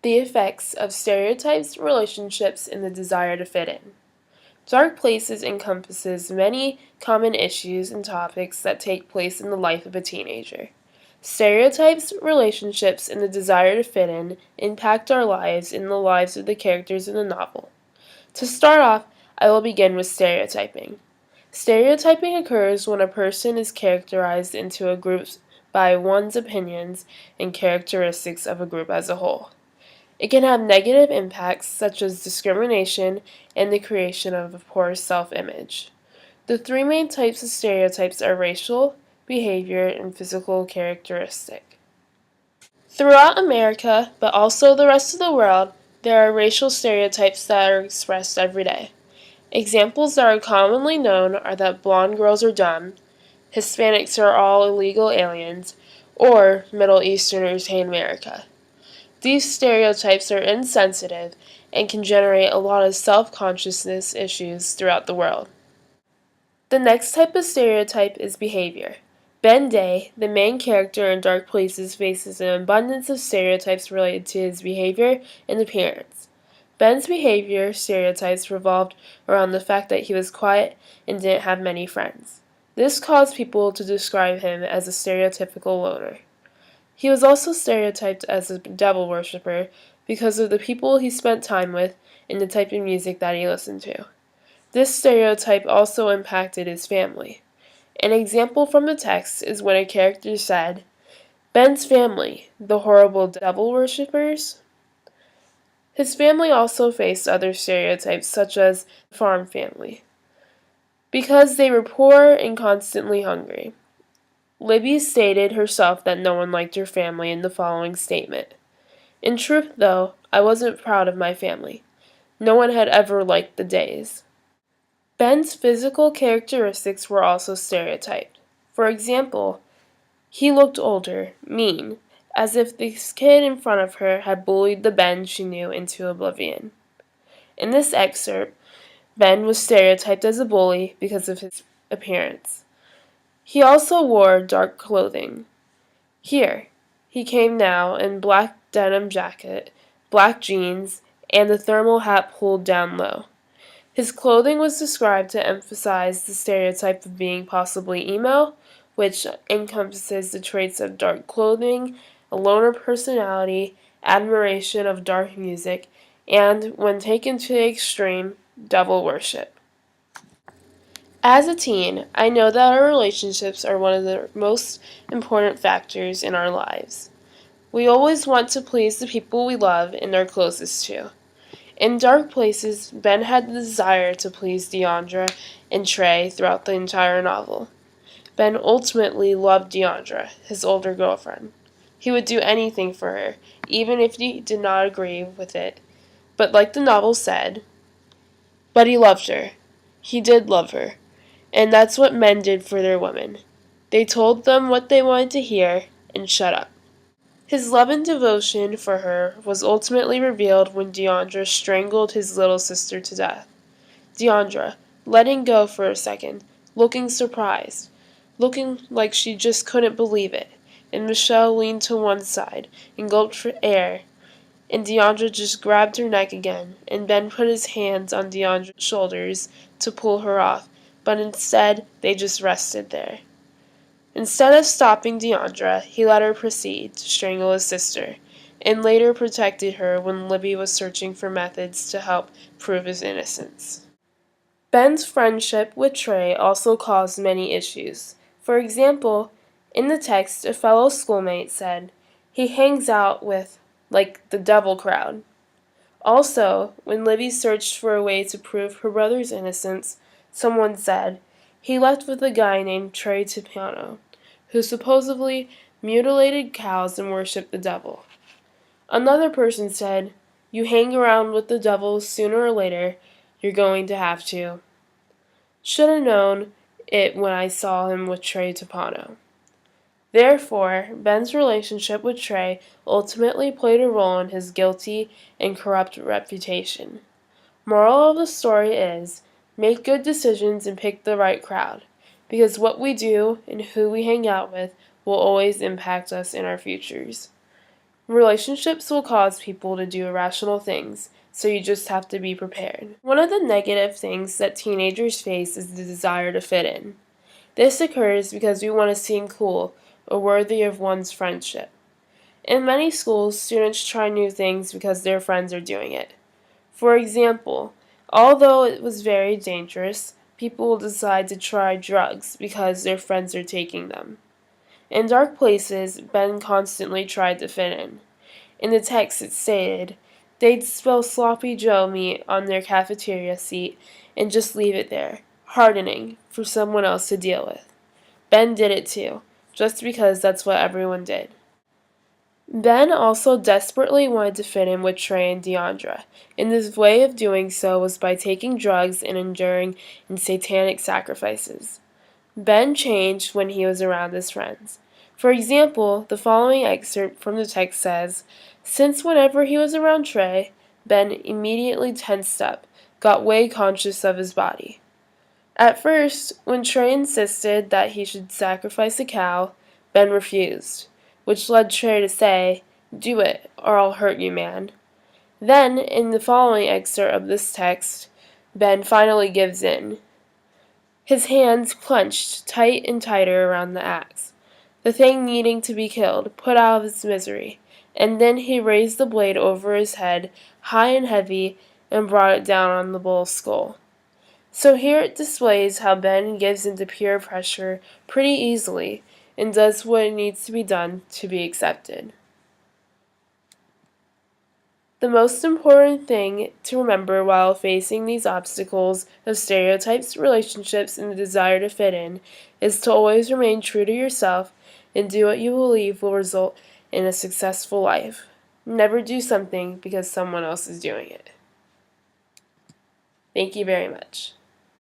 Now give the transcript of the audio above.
The effects of stereotypes, relationships, and the desire to fit in. Dark Places encompasses many common issues and topics that take place in the life of a teenager. Stereotypes, relationships, and the desire to fit in impact our lives and the lives of the characters in the novel. To start off, I will begin with stereotyping. Stereotyping occurs when a person is characterized into a group by one's opinions and characteristics of a group as a whole. It can have negative impacts such as discrimination and the creation of a poor self-image. The three main types of stereotypes are racial, behavior, and physical characteristic. Throughout America, but also the rest of the world, there are racial stereotypes that are expressed every day. Examples that are commonly known are that blonde girls are dumb, Hispanics are all illegal aliens, or Middle Easterners hate America. These stereotypes are insensitive and can generate a lot of self-consciousness issues throughout the world. The next type of stereotype is behavior. Ben Day, the main character in Dark Places, faces an abundance of stereotypes related to his behavior and appearance. Ben's behavior stereotypes revolved around the fact that he was quiet and didn't have many friends. This caused people to describe him as a stereotypical loner. He was also stereotyped as a devil worshipper because of the people he spent time with and the type of music that he listened to. This stereotype also impacted his family. An example from the text is when a character said, "Ben's family, the horrible devil worshippers?" His family also faced other stereotypes such as the farm family, because they were poor and constantly hungry. Libby stated herself that no one liked her family in the following statement. "In truth, though, I wasn't proud of my family. No one had ever liked the Days." Ben's physical characteristics were also stereotyped. For example, he looked older, mean, as if this kid in front of her had bullied the Ben she knew into oblivion. In this excerpt, Ben was stereotyped as a bully because of his appearance. He also wore dark clothing. Here, he came now in black denim jacket, black jeans, and the thermal hat pulled down low. His clothing was described to emphasize the stereotype of being possibly emo, which encompasses the traits of dark clothing, a loner personality, admiration of dark music, and, when taken to the extreme, devil worship. As a teen, I know that our relationships are one of the most important factors in our lives. We always want to please the people we love and are closest to. In Dark Places, Ben had the desire to please Deandra and Trey throughout the entire novel. Ben ultimately loved Deandra, his older girlfriend. He would do anything for her, even if he did not agree with it. But like the novel said, but he loved her. He did love her. And that's what men did for their women. They told them what they wanted to hear and shut up. His love and devotion for her was ultimately revealed when Deandra strangled his little sister to death. Deandra, letting go for a second, looking surprised, looking like she just couldn't believe it, and Michelle leaned to one side and gulped for air, and Deandra just grabbed her neck again, and Ben put his hands on Deandra's shoulders to pull her off, but instead they just rested there. Instead of stopping Deandra, he let her proceed to strangle his sister, and later protected her when Libby was searching for methods to help prove his innocence. Ben's friendship with Trey also caused many issues. For example, in the text, a fellow schoolmate said, "He hangs out with, like, the devil crowd." Also, when Libby searched for a way to prove her brother's innocence, someone said, "He left with a guy named Trey Tipano, who supposedly mutilated cows and worshipped the devil." Another person said, "You hang around with the devil, sooner or later, you're going to have to." Should have known it when I saw him with Trey Tipano. Therefore, Ben's relationship with Trey ultimately played a role in his guilty and corrupt reputation. Moral of the story is, make good decisions and pick the right crowd, because what we do and who we hang out with will always impact us in our futures. Relationships will cause people to do irrational things, so you just have to be prepared. One of the negative things that teenagers face is the desire to fit in. This occurs because we want to seem cool or worthy of one's friendship. In many schools, students try new things because their friends are doing it. For example, although it was very dangerous, people will decide to try drugs because their friends are taking them. In Dark Places, Ben constantly tried to fit in. In the text it stated, they'd spill sloppy Joe meat on their cafeteria seat and just leave it there, hardening, for someone else to deal with. Ben did it too, just because that's what everyone did. Ben also desperately wanted to fit in with Trey and Deandra, and his way of doing so was by taking drugs and enduring in satanic sacrifices. Ben changed when he was around his friends. For example, the following excerpt from the text says, since whenever he was around Trey, Ben immediately tensed up, got way conscious of his body. At first, when Trey insisted that he should sacrifice a cow, Ben refused, which led Trey to say, do it, or I'll hurt you, man. Then, in the following excerpt of this text, Ben finally gives in. His hands clenched tight and tighter around the axe, the thing needing to be killed, put out of its misery, and then he raised the blade over his head, high and heavy, and brought it down on the bull's skull. So here it displays how Ben gives into peer pressure pretty easily and does what needs to be done to be accepted. The most important thing to remember while facing these obstacles of stereotypes, relationships, and the desire to fit in is to always remain true to yourself and do what you believe will result in a successful life. Never do something because someone else is doing it. Thank you very much.